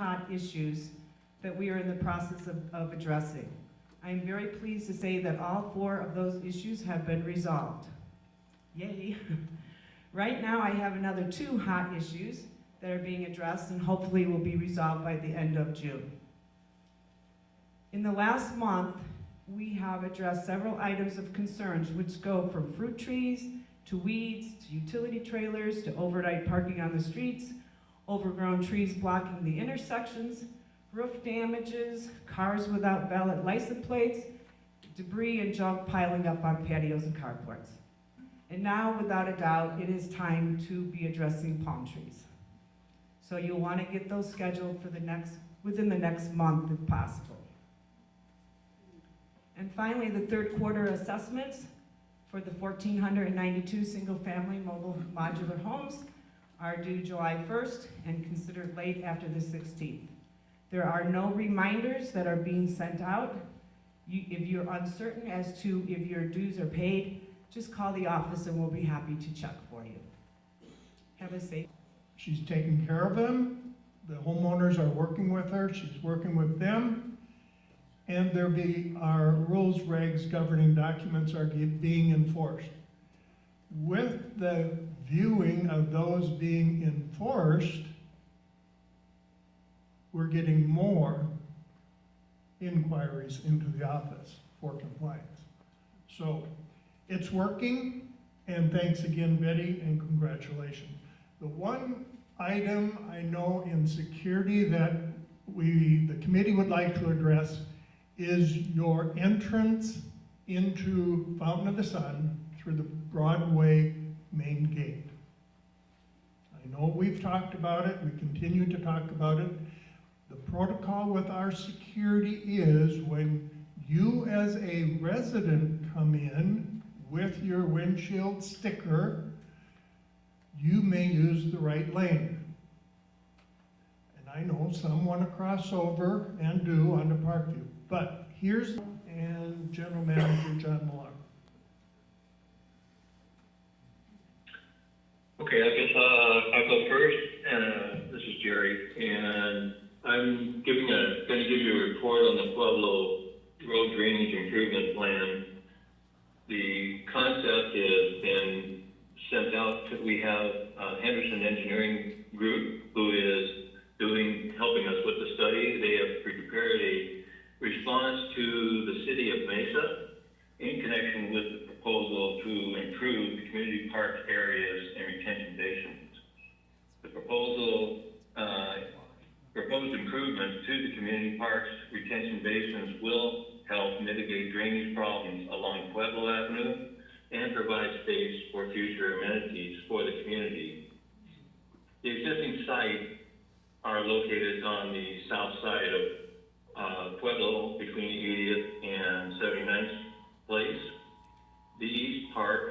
hot issues that we are in the process of addressing. I am very pleased to say that all 4 of those issues have been resolved. Yay. Right now, I have another 2 hot issues that are being addressed and hopefully will be resolved by the end of June. In the last month, we have addressed several items of concerns which go from fruit trees to weeds to utility trailers to overnight parking on the streets, overgrown trees blocking the intersections, roof damages, cars without valid license plates, debris and junk piling up on patios and carports. And now, without a doubt, it is time to be addressing palm trees. So you'll want to get those scheduled for within the next month if possible. And finally, the third quarter assessments for the 1,492 single-family mobile modular homes are due July 1st and considered late after the 16th. There are no reminders that are being sent out. If you're uncertain as to if your dues are paid, just call the office and we'll be happy to check for you. Have a safe. She's taking care of them. The homeowners are working with her. She's working with them. And our rules, regs, governing documents are being enforced. With the viewing of those being enforced, we're getting more inquiries into the office for compliance. So it's working, and thanks again, Betty, and congratulations. The one item I know in security that the committee would like to address is your entrance into Fountain of the Sun through the Broadway main gate. I know we've talked about it, we continue to talk about it. The protocol with our security is when you as a resident come in with your windshield sticker, you may use the right lane. And I know some want to cross over and do onto Parkview. But here's, and General Manager John Millar. Okay, I guess I'll go first. This is Jerry, and I'm going to give you a report on the Pueblo Road Drainage Improvement Plan. The concept has been sent out. We have Henderson Engineering Group, who is helping us with the study. They have prepared a response to the city of Mesa in connection with the proposal to improve the community park areas and retention basins. The proposed improvements to the community parks retention basins will help mitigate drainage problems along Pueblo Avenue and provide space for future amenities for the community. The existing sites are located on the south side of Pueblo between 80th and 79th Place. The East Park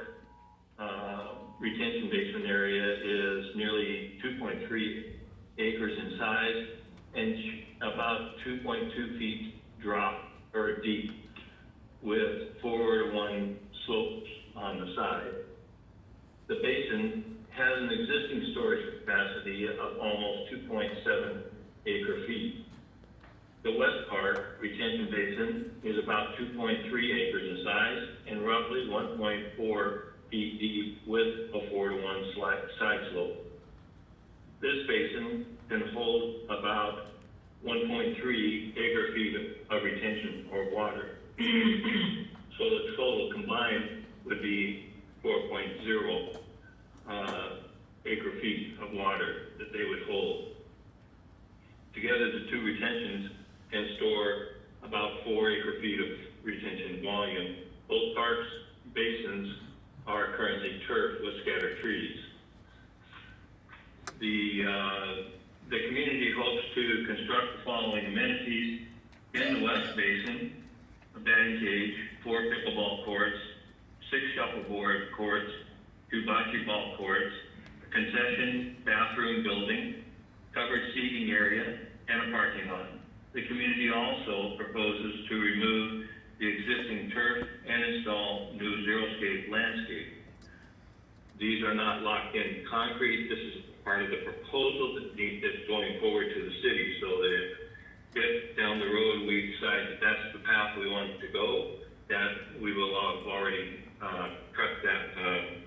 retention basin area is nearly 2.3 acres in size and about 2.2 feet deep with 4-to-1 slopes on the side. The basin has an existing storage capacity of almost 2.7 acre feet. The West Park retention basin is about 2.3 acres in size and roughly 1.4 feet deep with a 4-to-1 side slope. This basin can hold about 1.3 acre feet of retention or water. So the total combined would be 4.0 acre feet of water that they would hold. Together, the two retentions can store about 4 acre feet of retention volume. Both parks basins are currently turfed with scattered trees. The community hopes to construct the following amenities in the West Basin: a batting cage, 4 pickleball courts, 6 shuffleboard courts, 2 bocce ball courts, a concession bathroom building, covered seating area, and a parking lot. The community also proposes to remove the existing turf and install new xeriscape landscape. These are not locked in concrete. This is part of the proposal that's going forward to the city, so that that that's the path we want to go, that we will have already cut that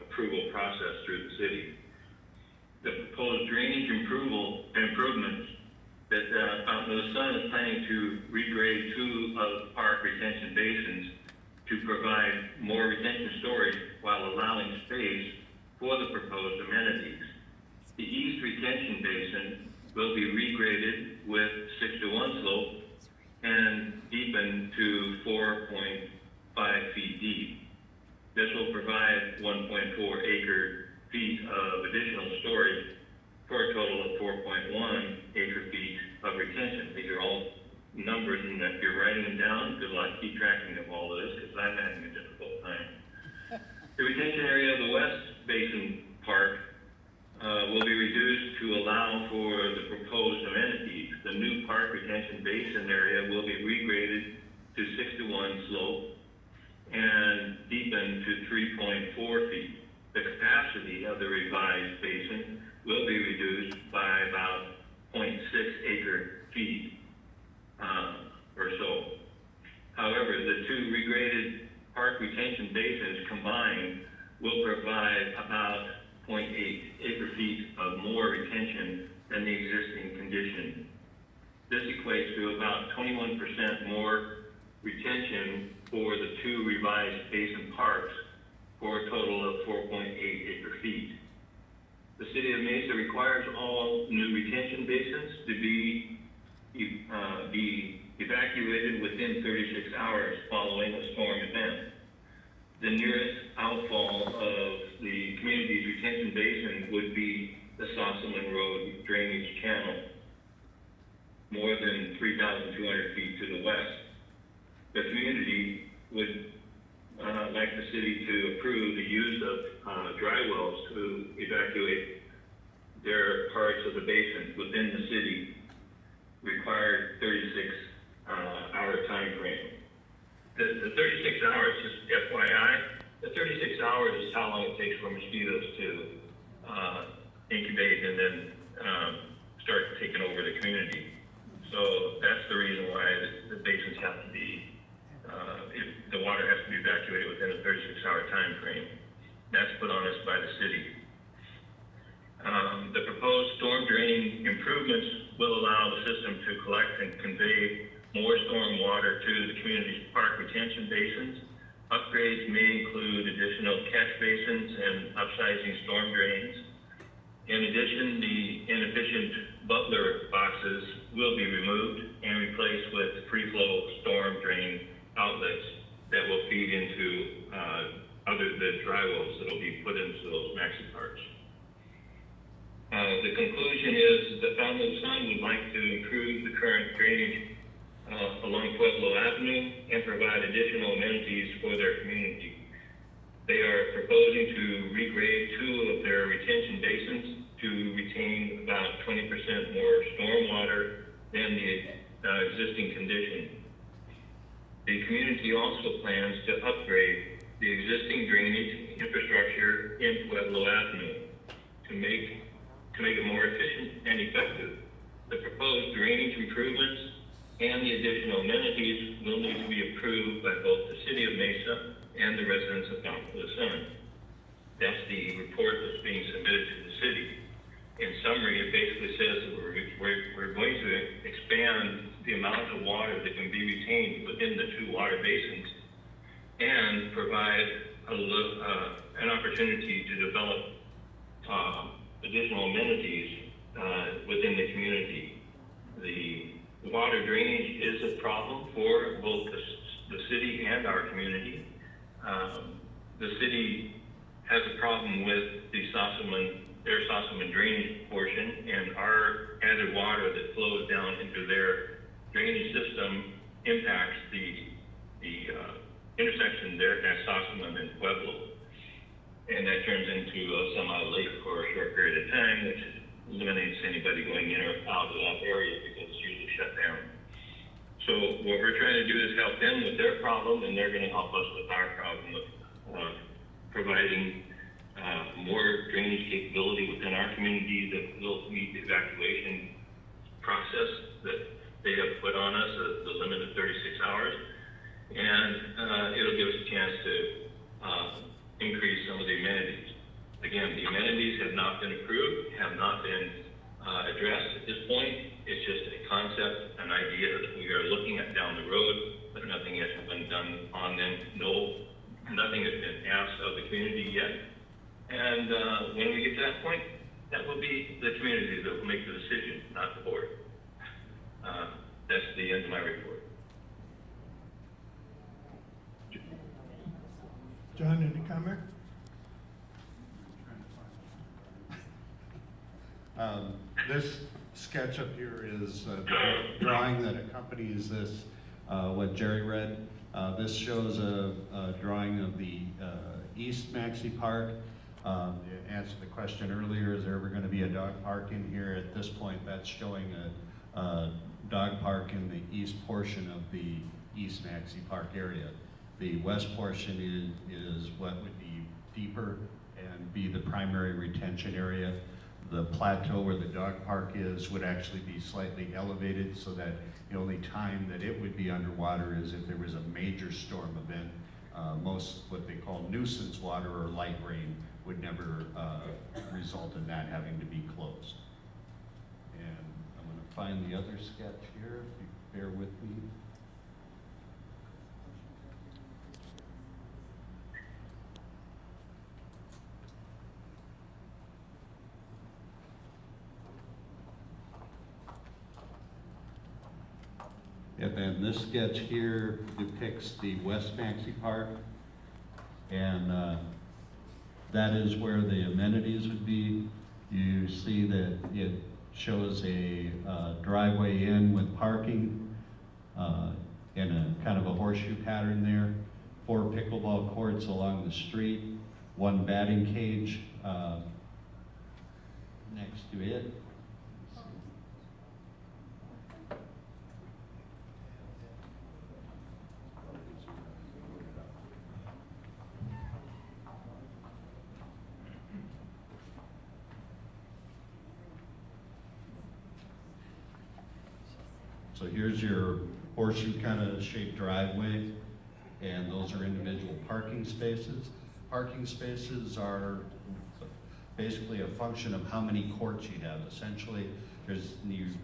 approval process through the city. The proposed drainage improvements that Fountain of the Sun is planning to regrade 2 of the park retention basins to provide more retention storage while allowing space for the proposed amenities. The east retention basin will be regraded with 6-to-1 slope and deepened to 4.5 feet deep. This will provide 1.4 acre feet of additional storage for a total of 4.1 acre feet of retention. These are all numbers, and if you're writing them down, good luck keep tracking of all of this, because I'm having a difficult time. The retention area of the West Basin Park will be reduced to allow for the proposed amenities. The new park retention basin area will be regraded to 6-to-1 slope and deepened to 3.4 feet. The capacity of the revised basin will be reduced by about 0.6 acre feet or so. However, the 2 regraded park retention basins combined will provide about 0.8 acre feet of more retention than the existing condition. This equates to about 21% more retention for the 2 revised basin parks for a total of 4.8 acre feet. The City of Mesa requires all new retention basins to be evacuated within 36 hours following a storm event. The nearest outfall of the community's retention basin would be the Sossaman Road drainage channel, more than 3,200 feet to the west. The community would like the city to approve the use of dry wells to evacuate their parts of the basin within the city required 36-hour time frame. The 36 hours, just FYI, the 36 hours is how long it takes for mosquitoes to incubate and then start taking over the community. So that's the reason why the basins have to be, the water has to be evacuated within a 36-hour time frame. That's put on us by the city. The proposed storm drain improvements will allow the system to collect and convey more storm water to the community's park retention basins. Upgrades may include additional catch basins and upsizing storm drains. In addition, the inefficient Butler boxes will be removed and replaced with free-flow storm drain outlets that will feed into the dry wells that will be put into those maxi parks. The conclusion is that Fountain of the Sun would like to improve the current drainage along Pueblo Avenue and provide additional amenities for their community. They are proposing to regrade 2 of their retention basins to retain about 20% more storm water than the existing condition. The community also plans to upgrade the existing drainage infrastructure in Pueblo Avenue to make it more efficient and effective. The proposed drainage improvements and the additional amenities will need to be approved by both the City of Mesa and the residents of Fountain of the Sun. That's the report that's being submitted to the city. In summary, it basically says that we're going to expand the amount of water that can be retained within the 2 water basins and provide an opportunity to develop additional amenities within the community. The water drainage is a problem for both the city and our community. The city has a problem with their Sossaman drainage portion, and our added water that flows down into their drainage system impacts the intersection there at Sossaman and Pueblo. And that turns into a semi-lake for a short period of time, which eliminates anybody going in or out of that area because it's usually shut down. So what we're trying to do is help them with their problem, and they're going to help us with our problem of providing more drainage capability within our community that will meet the evacuation process that they have put on us, the limit of 36 hours. And it'll give us a chance to increase some of the amenities. Again, the amenities have not been approved, have not been addressed at this point. It's just a concept, an idea that we are looking at down the road, but nothing has been done on them. Nothing has been asked of the community yet. And when we get to that point, that will be the community that will make the decision, not the board. That's the end of my report. John, any comment? This sketch up here is the drawing that accompanies this, what Jerry read. This shows a drawing of the East Maxey Park. You answered the question earlier, is there ever going to be a dog park in here? At this point, that's showing a dog park in the east portion of the East Maxey Park area. The west portion is what would be deeper and be the primary retention area. The plateau where the dog park is would actually be slightly elevated, so that the only time that it would be underwater is if there was a major storm event. Most what they call nuisance water or light rain would never result in that having to be closed. And I'm going to find the other sketch here, if you bear with me. And then this sketch here depicts the West Maxey Park, and that is where the amenities would be. You see that it shows a driveway in with parking in a kind of a horseshoe pattern there, 4 pickleball courts along the street, 1 batting cage next to it. So here's your horseshoe kind of shaped driveway, and those are individual parking spaces. Parking spaces are basically a function of how many courts you have. Essentially,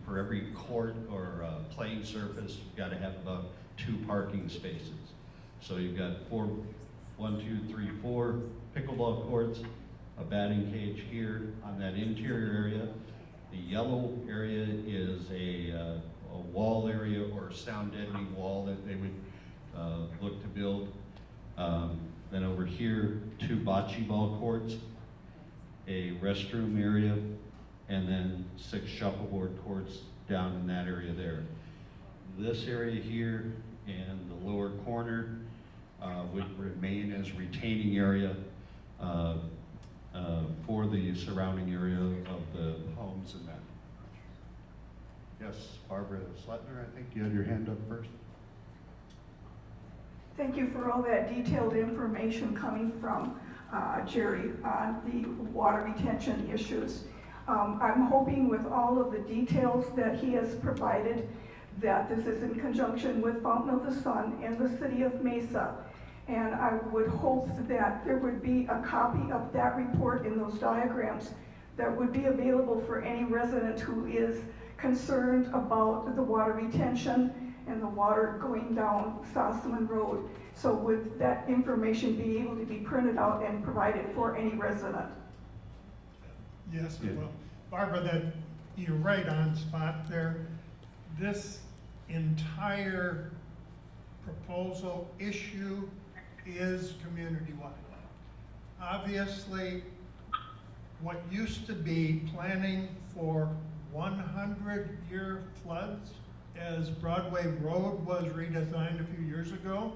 for every court or playing surface, you've got to have about 2 parking spaces. So you've got 4 pickleball courts, a batting cage here on that interior area. The yellow area is a wall area or sound deadening wall that they would look to build. Then over here, 2 bocce ball courts, a restroom area, and then 6 shuffleboard courts down in that area there. This area here and the lower corner would remain as retaining area for the surrounding area of the homes and that. Yes, Barbara Sletner, I think you had your hand up first. Thank you for all that detailed information coming from Jerry on the water retention issues. I'm hoping with all of the details that he has provided that this is in conjunction with Fountain of the Sun and the City of Mesa. And I would hope that there would be a copy of that report in those diagrams that would be available for any resident who is concerned about the water retention and the water going down Sossaman Road. So would that information be able to be printed out and provided for any resident? Yes, it will. Barbara, you're right on spot there. This entire proposal issue is community-wide. Obviously, what used to be planning for 100-year floods, as Broadway Road was redesigned a few years ago,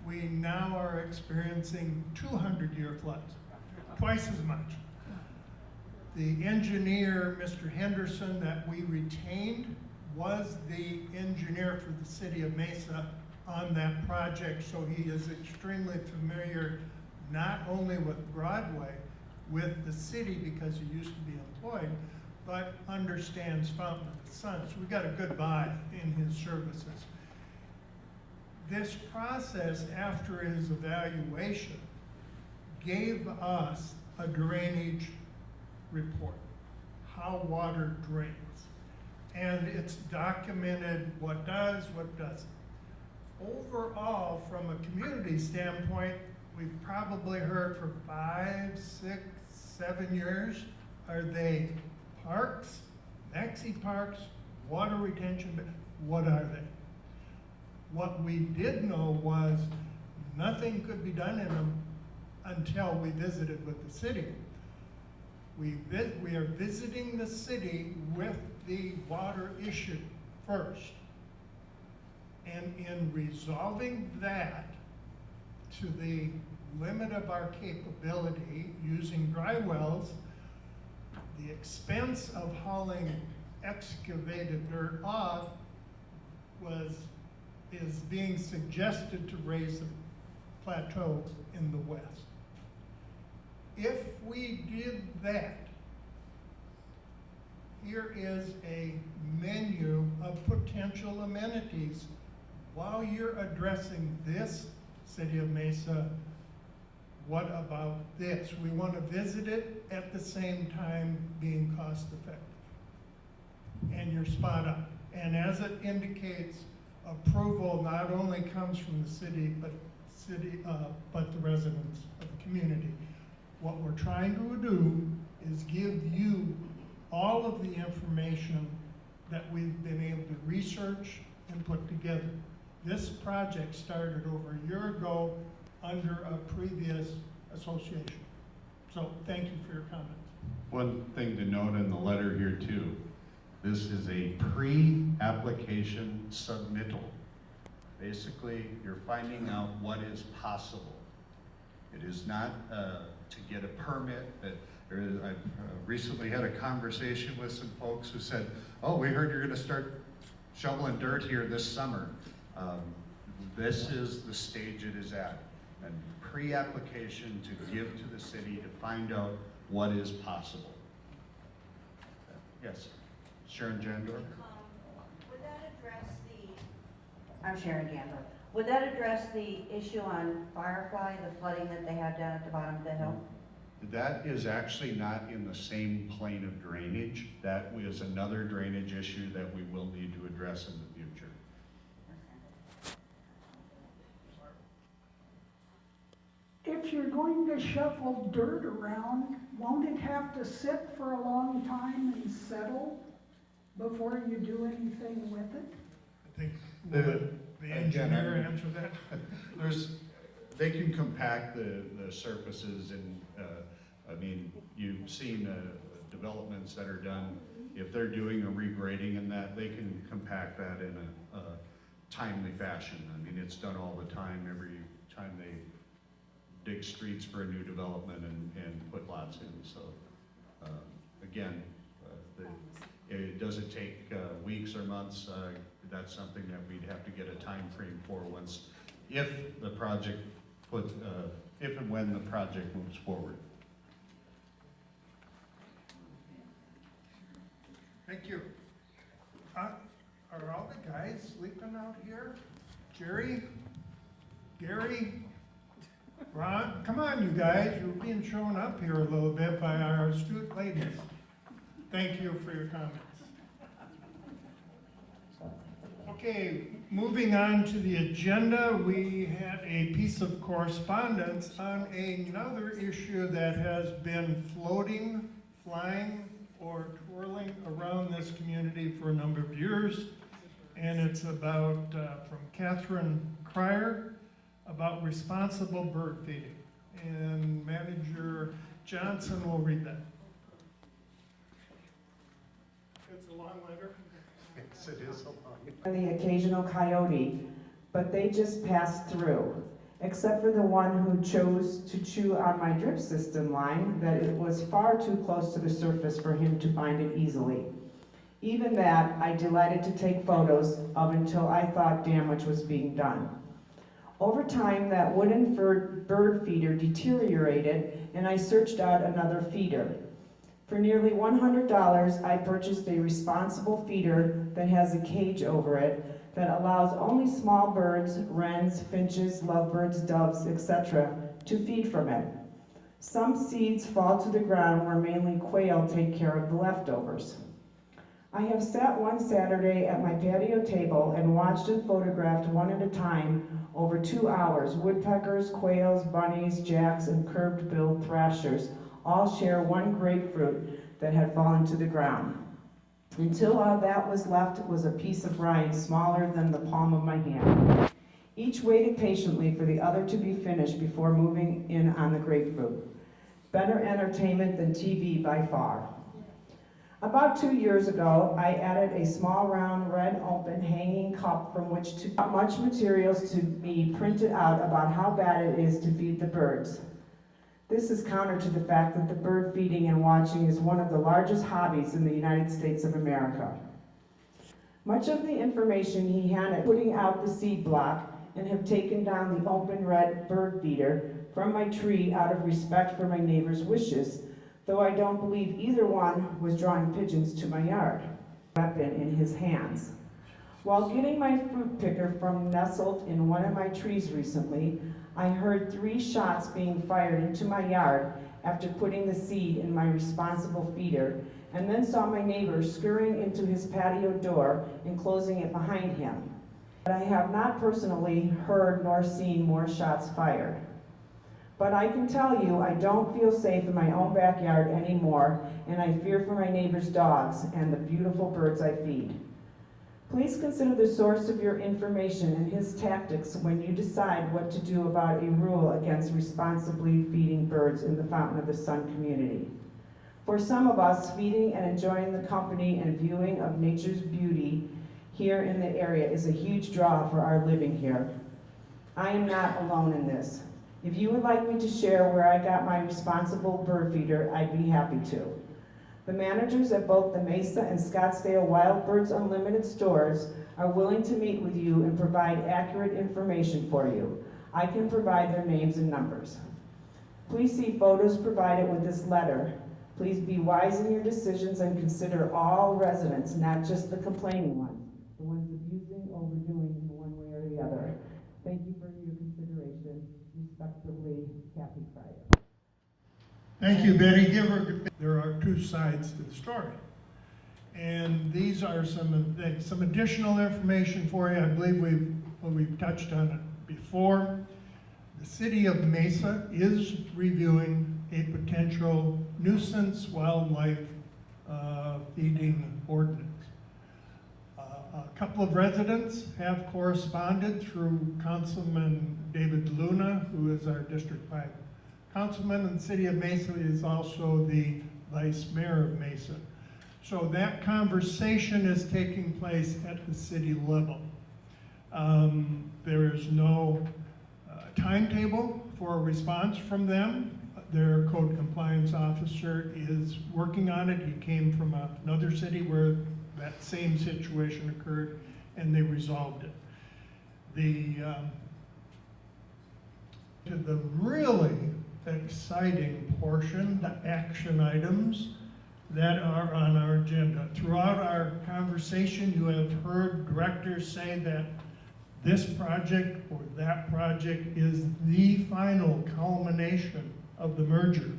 we now are experiencing 200-year floods, twice as much. The engineer, Mr. Henderson, that we retained was the engineer for the City of Mesa on that project, so he is extremely familiar not only with Broadway, with the city because he used to be employed, but understands Fountain of the Sun. So we got a good vibe in his services. This process, after his evaluation, gave us a drainage report, how water drains. And it's documented what does, what doesn't. Overall, from a community standpoint, we've probably heard for 5, 6, 7 years, are they parks, maxi parks, water retention, what are they? What we did know was nothing could be done in them until we visited with the city. We are visiting the city with the water issue first. And in resolving that to the limit of our capability using dry wells, the expense of hauling excavated dirt off is being suggested to raise the plateau in the west. If we did that, here is a menu of potential amenities. While you're addressing this, City of Mesa, what about this? We want to visit it at the same time being cost effective. And you're spot on. And as it indicates, approval not only comes from the city, but the residents of the community. What we're trying to do is give you all of the information that we've been able to research and put together. This project started over a year ago under a previous association. So thank you for your comments. One thing to note in the letter here too, this is a pre-application submittal. Basically, you're finding out what is possible. It is not to get a permit. I recently had a conversation with some folks who said, oh, we heard you're gonna start shoveling dirt here this summer. This is the stage it is at. And pre-application to give to the city to find out what is possible. Yes, Sharon Jandor? Would that address the, I'm Sharon Jandor. Would that address the issue on Firefly, the flooding that they had down at the bottom of the hill? That is actually not in the same plane of drainage. That was another drainage issue that we will need to address in the future. If you're going to shuffle dirt around, won't it have to sit for a long time and settle before you do anything with it? I think the engineer answer that. They can compact the surfaces and, I mean, you've seen developments that are done. If they're doing a regrading and that, they can compact that in a timely fashion. I mean, it's done all the time, every time they dig streets for a new development and put lots in. So, again, it doesn't take weeks or months. That's something that we'd have to get a time frame for if the project if and when the project moves forward. Thank you. Are all the guys sleeping out here? Jerry? Gary? Ron? Come on, you guys. You're being shown up here a little bit by our astute ladies. Thank you for your comments. Okay, moving on to the agenda, we had a piece of correspondence on another issue that has been floating, flying, or twirling around this community for a number of years. And it's about, from Catherine Cryer, about responsible bird feeding. And Manager Johnson will read that. It's a long letter. Yes, it is a lot. The occasional coyote, but they just passed through, except for the one who chose to chew on my drip system line, that it was far too close to the surface for him to find it easily. Even that, I delighted to take photos of until I thought damage was being done. Over time, that wooden bird feeder deteriorated, and I searched out another feeder. For nearly $100, I purchased a responsible feeder that has a cage over it that allows only small birds, wrens, finches, lovebirds, doves, etc. to feed from it. Some seeds fall to the ground where mainly quail take care of the leftovers. I have sat one Saturday at my patio table and watched and photographed one at a time over 2 hours. Woodpeckers, quails, bunnies, jacks, and curved-billed thrashers all share one grapefruit that had fallen to the ground. Until all that was left was a piece of rind smaller than the palm of my hand. Each waited patiently for the other to be finished before moving in on the grapefruit. Better entertainment than TV by far. About 2 years ago, I added a small round red open hanging cup from which to cut much materials to be printed out about how bad it is to feed the birds. This is counter to the fact that the bird feeding and watching is one of the largest hobbies in the United States of America. Much of the information he handed putting out the seed block and have taken down the open red bird feeder from my tree out of respect for my neighbor's wishes, though I don't believe either one was drawing pigeons to my yard. Weapon in his hands. While getting my fruit picker from nestled in one of my trees recently, I heard 3 shots being fired into my yard after putting the seed in my responsible feeder, and then saw my neighbor scurrying into his patio door and closing it behind him. But I have not personally heard nor seen more shots fired. But I can tell you I don't feel safe in my own backyard anymore, and I fear for my neighbor's dogs and the beautiful birds I feed. Please consider the source of your information and his tactics when you decide what to do about a rule against responsibly feeding birds in the Fountain of the Sun community. For some of us, feeding and enjoying the company and viewing of nature's beauty here in the area is a huge draw for our living here. I am not alone in this. If you would like me to share where I got my responsible bird feeder, I'd be happy to. The managers at both the Mesa and Scottsdale Wild Birds Unlimited stores are willing to meet with you and provide accurate information for you. I can provide their names and numbers. Please see photos provided with this letter. Please be wise in your decisions and consider all residents, not just the complaining ones, the ones abusing, overdoing in one way or the other. Thank you for your consideration. Respectfully, Kathy Fryer. Thank you, Betty. There are 2 sides to the story. And these are some additional information for you. I believe we've touched on it before. The city of Mesa is reviewing a potential nuisance wildlife feeding ordinance. A couple of residents have corresponded through Councilman David Luna, who is our District 5 councilman, and the city of Mesa is also the vice mayor of Mesa. So that conversation is taking place at the city level. There is no timetable for a response from them. Their code compliance officer is working on it. He came from another city where that same situation occurred, and they resolved it. To the really exciting portion, the action items that are on our agenda. Throughout our conversation, you have heard directors say that this project or that project is the final culmination of the merger.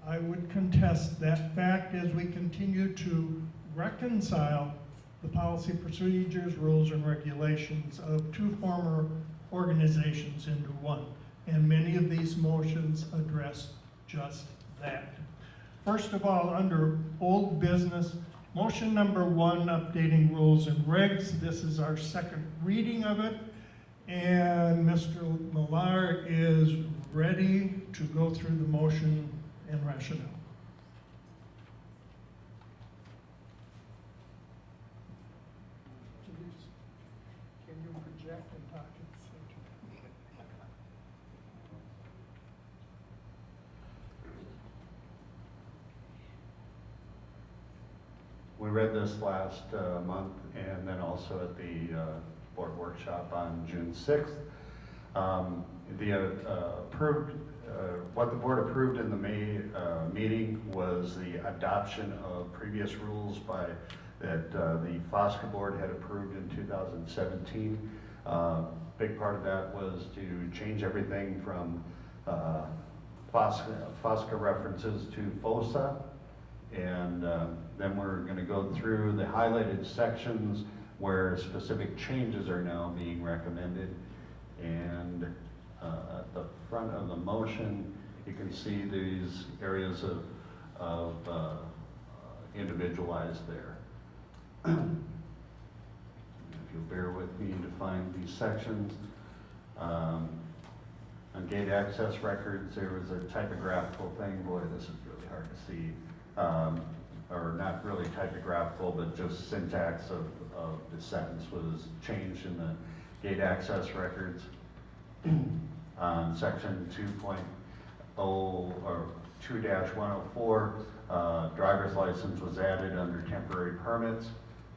I would contest that fact as we continue to reconcile the policy, procedures, rules, and regulations of 2 former organizations into one. And many of these motions address just that. First of all, under old business, motion number 1, updating rules and regs. This is our 2nd reading of it. And Mr. Millar is ready to go through the motion and rationale. Can you project and talk at the same time? We read this last month and then also at the board workshop on June 6th. The approved what the board approved in the May meeting was the adoption of previous rules that the FOSCA board had approved in 2017. Big part of that was to change everything from FOSCA references to FOSA. And then we're going to go through the highlighted sections where specific changes are now being recommended. And at the front of the motion, you can see these areas of individualized there. If you'll bear with me to find these sections. On gate access records, there was a typographical thing. Boy, this is really hard to see. Or not really typographical, but just syntax of the sentence was changed in the gate access records. On section 2.0 or 2-104, driver's license was added under temporary permits,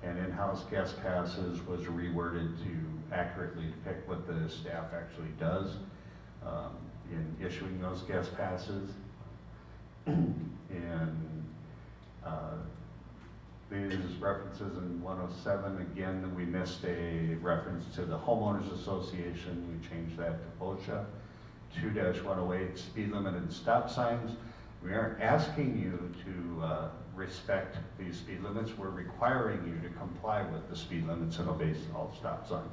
and in-house guest passes was reworded to accurately depict what the staff actually does in issuing those guest passes. And these references in 107, again, we missed a reference to the homeowners association. We changed that to OSHA. 2-108, speed limit and stop signs. We aren't asking you to respect these speed limits. We're requiring you to comply with the speed limits and obey all stop signs.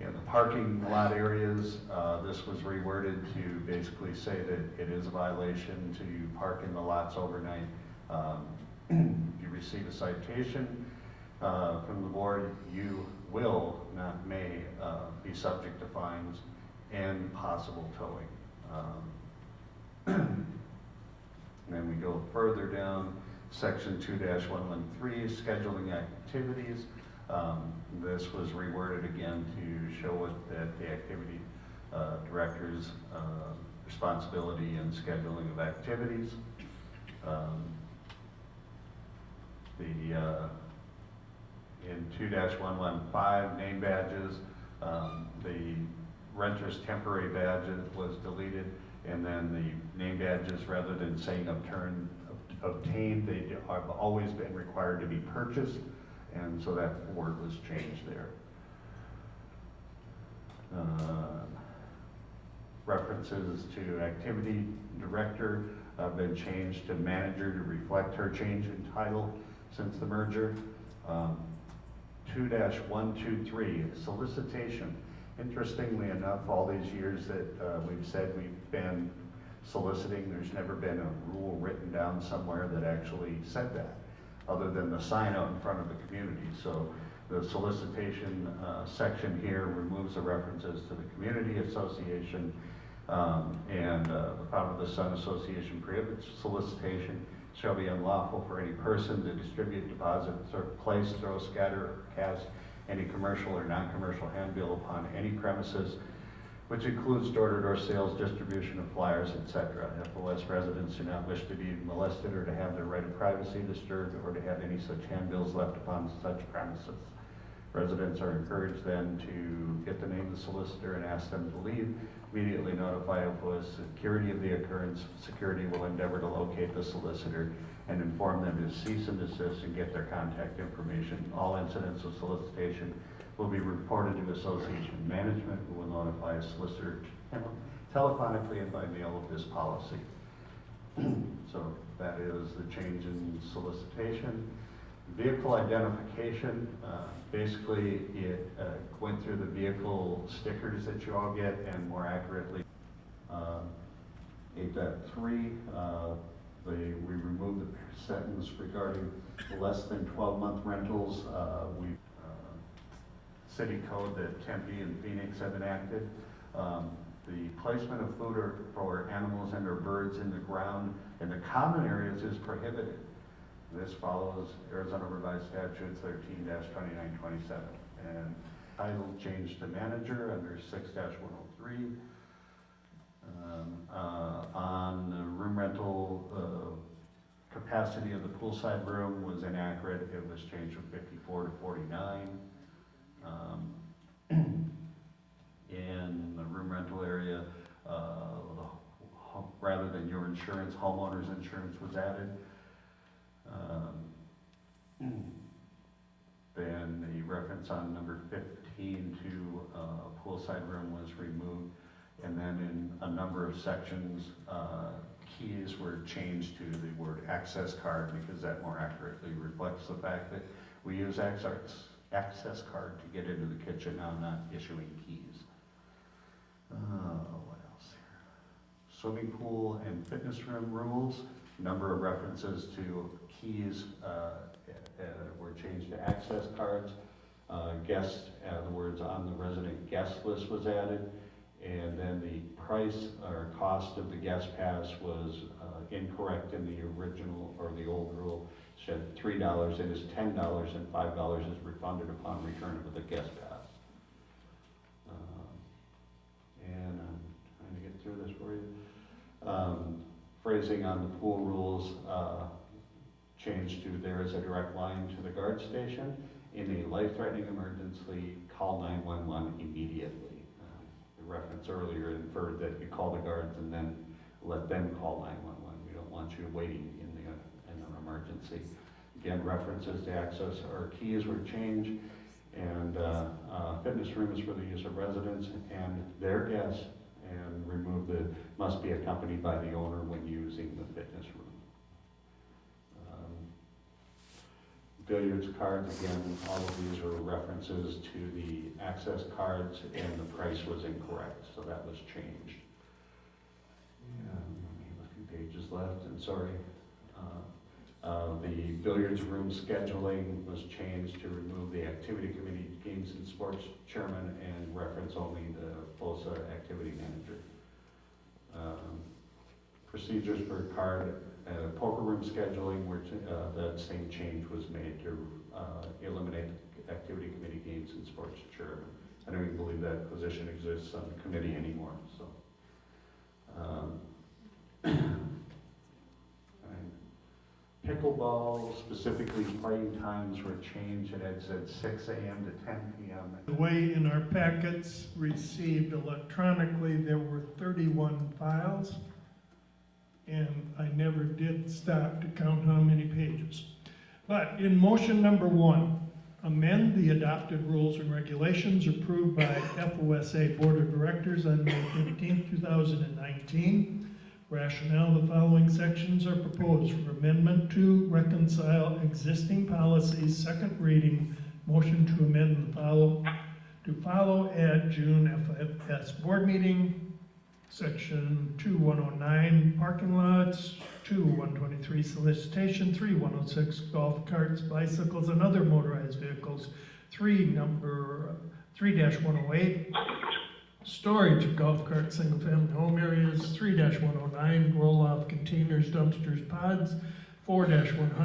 In the parking lot areas, this was reworded to basically say that it is a violation to park in the lots overnight. If you receive a citation from the board, you will, not may, be subject to fines and possible towing. And then we go further down, section 2-113, scheduling activities. This was reworded again to show that the activity director's responsibility in scheduling of activities. In 2-115, name badges, the renter's temporary badge was deleted, and then the name badges, rather than saying obtained, they have always been required to be purchased, and so that word was changed there. References to activity director have been changed to manager to reflect her change in title since the merger. 2-123, solicitation. Interestingly enough, all these years that we've said we've been soliciting, there's never been a rule written down somewhere that actually said that, other than the sign out in front of the community. So the solicitation section here removes the references to the community association, and the Father of the Son Association prohibits solicitation. Shall be unlawful for any person to distribute, deposit, or place, throw, scatter, or cast any commercial or non-commercial handbill upon any premises, which includes door-to-door sales, distribution of flyers, etc. FOS residents do not wish to be molested or to have their right of privacy disturbed or to have any such handbills left upon such premises. Residents are encouraged then to get the name of the solicitor and ask them to leave. Immediately notify FOS security of the occurrence. Security will endeavor to locate the solicitor and inform them to cease and desist and get their contact information. All incidents of solicitation will be reported to association management, who will notify a solicitor telephonically and by mail of this policy. So that is the change in solicitation. Vehicle identification, basically it went through the vehicle stickers that you all get, and more accurately, 8.3, we removed the sentence regarding less than 12-month rentals. City code that Tempe and Phoenix have enacted. The placement of food for animals and or birds in the ground in the common areas is prohibited. This follows Arizona Revised Statutes 13-2927. And title changed to manager under 6-103. On the room rental, capacity of the poolside room was inaccurate. It was changed from 54 to 49. In the room rental area, other than your insurance, homeowner's insurance was added. Then the reference on number 15 to poolside room was removed. And then in a number of sections, keys were changed to the word access card because that more accurately reflects the fact that we use access card to get into the kitchen. Now I'm not issuing keys. What else here? Swimming pool and fitness room rules. Number of references to keys were changed to access cards. Guest, the words on the resident guest list was added. And then the price or cost of the guest pass was incorrect in the original or the old rule. It said $3, it is $10, and $5 is refunded upon return of the guest pass. And I'm trying to get through this for you. Phrasing on the pool rules changed to there is a direct line to the guard station. In a life-threatening emergency, call 911 immediately. The reference earlier inferred that you call the guards and then let them call 911. We don't want you waiting in an emergency. Again, references to access or keys were changed, and fitness rooms for the use of residents and their guests, and remove the must be accompanied by the owner when using the fitness room. Billiards cards, again, all of these are references to the access cards, and the price was incorrect, so that was changed. We have a few pages left, and sorry. The billiards room scheduling was changed to remove the activity committee, games and sports chairman, and reference only the FOSA activity manager. Procedures for card poker room scheduling, where that same change was made to eliminate activity committee games and sports chairman. I don't even believe that position exists on the committee anymore. So, pickleball, specifically playing times were changed. It had said 6 a.m. to 10 p.m. The way in our packets received electronically, there were 31 files, and I never did stop to count how many pages. But in motion number 1, amend the adopted rules and regulations approved by FOSA Board of Directors on May 15, 2019. Rationale: the following sections are proposed for amendment to reconcile existing policies, second reading, motion to amend to follow at June FFS board meeting, section 2-109 parking lots, 2-123 solicitation, 3-106 golf carts, bicycles, and other motorized vehicles, 3-108 storage of golf carts, single-family home areas, 3-109 roll-off containers, dumpsters, pods, 4-100